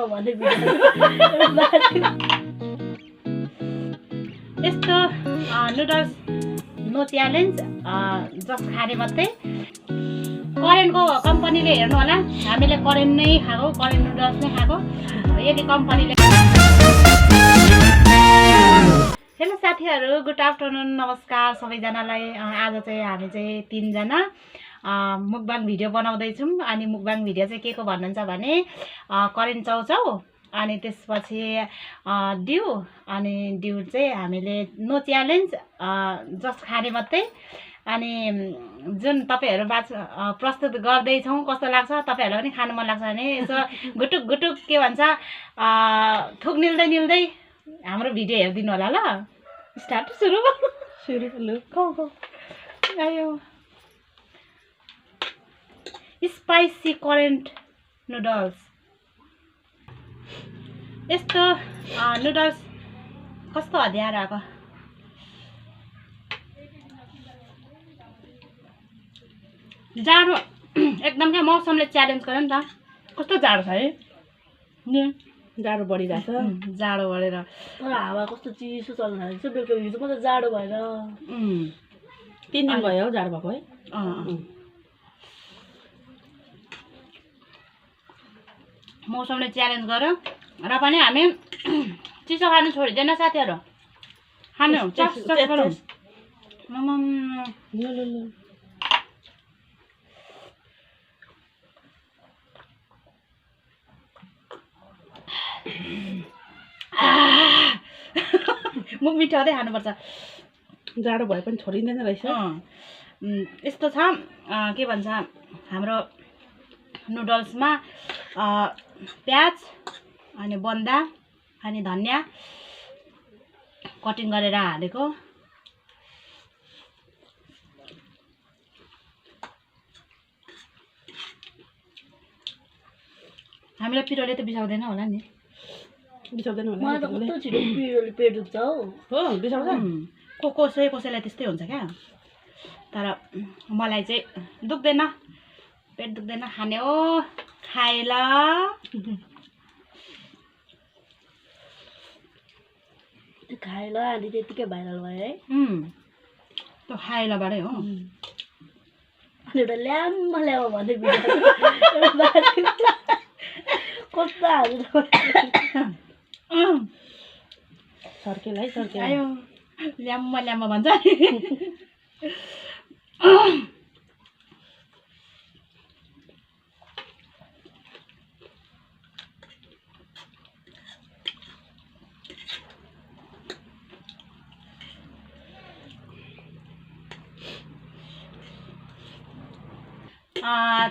ल्याऊ भने यस्तो नुडल्स नो च्यालेन्ज जस्ट खाने मात्रै करेन्टको कम्पनीले हेर्नु होला हामीले करेन्ट नै खाएको करेन्ट नुडल्स नै खाएको यदि कम्पनीले हेलो साथीहरू गुड आफ्टरनुन नमस्कार सबैजनालाई आज चाहिँ हामी चाहिँ 3 जना मुकबाङ भिडियो बनाउँदैछौँ अनि मुकबाङ भिडियो चाहिँ के को भन्नुहुन्छ भने करेन्ट चाउचाउ अनि त्यसपछि ड्यू अनि ड्यू चाहिँ हामीले नो च्यालेन्ज जस्ट खाने मात्रै अनि जुन तपाईहरु प्रस्तुत गर्दैछौँ कस्तो लाग्छ तपाईहरुलाई पनि खानु मन लाग्छ भने यसो गुटुक गुटुक के भन्छ थुक निल्दै निल्दै हाम्रो भिडियो हेर्दिनु होला ल स्टार्ट सुरु सुरु ल आयो स्पाइसी करेन्ट नुडल्स यस्तो नुडल्स कस्तो हदियार आएको जाडो एकदम क्या मौसमले च्यालेन्ज गर्यो नि त कस्तो जाडो छ है नि जाडो बढिरहेको छ जाडो बढेर तर हावा कस्तो चिसो चल्न थालेको छ बेलुका हिजो मात्रै जाडो भएर 3 दिन भयो जाडो भएको है मौसमले च्यालेन्ज गर्यो र पनि हामी चिसो खानु छोडिदिएन साथीहरू खानु मुख मिठाउँदै खानुपर्छ जाडो भए पनि छोडिँदैन रहेछ यस्तो छ के भन्छ हाम्रो नुडल्समा प्याज अनि बन्दा अनि धनिया कटिङ गरेर हालेको हामीलाई पिरोले त बिसाउँदैन होला नि बिसाउँदैन होला मलाई त कस्तो छिटो पिरोले पेट दुख्छ हो बिसाउँदैन कसैलाई त्यस्तै हुन्छ क्या तर मलाई चाहिँ दुख्दैन पेट दुख्दैन खाने हो खाए ल खाएर अनि त्यतिकै भाइरल भयो है त्यो खाएलाबाटै हो अनि एउटा ल्याम्मा ल्याऊ भन्दै कस्तो हाल्नु सर्केल है सर्केल आयो ल्याम्मा ल्याम्मा भन्छ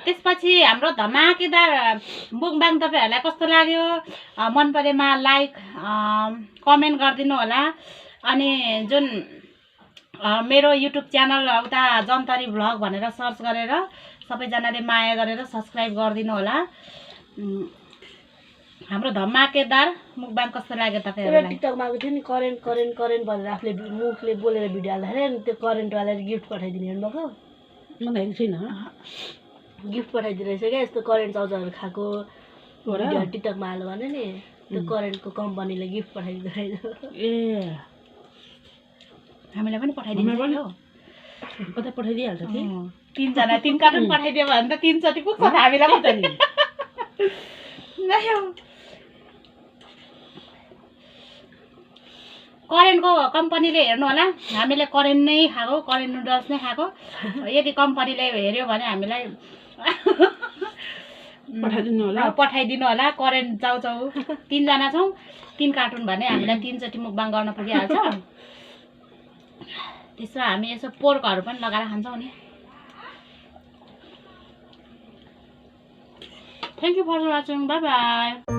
त्यसपछि हाम्रो धमाकेदार मुकबाङ तपाईहरुलाई कस्तो लाग्यो मन परेमा लाइक कमेन्ट गरिदिनु होला अनि जुन मेरो युट्युब च्यानल उता जन्तरी भ्लग भनेर सर्च गरेर सबैजनाले माया गरेर सब्स्क्राइब गरिदिनु होला हाम्रो धमाकेदार मुकबाङ कस्तो लाग्यो तपाईहरुलाई टिकटकमा आएको थियो नि करेन्ट करेन्ट करेन्ट भनेर आफूले मुखले बोलेर भिडियो हाल्दाखेरि अनि त्यो करेन्टवालाले गिफ्ट पठाइदिने हेर्नुभएको म हेरेको छुइनँ गिफ्ट पठाइदिरहेछ क्या यस्तो करेन्ट चाउचाउहरू खाएको भिडियो टिकटकमा हाल्यो भने नि त्यो करेन्टको कम्पनीले गिफ्ट पठाइदिँदो रहेछ ए हामीलाई पनि पठाइदिनु कतै पठाइदिइहाल्छ कि 3 जना 3 कार्टुन पठाइदियो भने त 3 चोटि पुग्छ हामीलाई पनि करेन्टको कम्पनीले हेर्नु होला हामीले करेन्ट नै खाएको करेन्ट नुडल्स नै खाएको यदि कम्पनीले हेर्यो भने हामीलाई पठाइदिनु होला करेन्ट चाउचाउ 3 जना छौँ 3 कार्टुन भने हामीलाई 3 चोटि मुकबाङ गर्न पुगिहाल्छ त्यसमा हामी यसो पोर्कहरू पनि लगाएर खान्छौँ नि thank you for watching bye by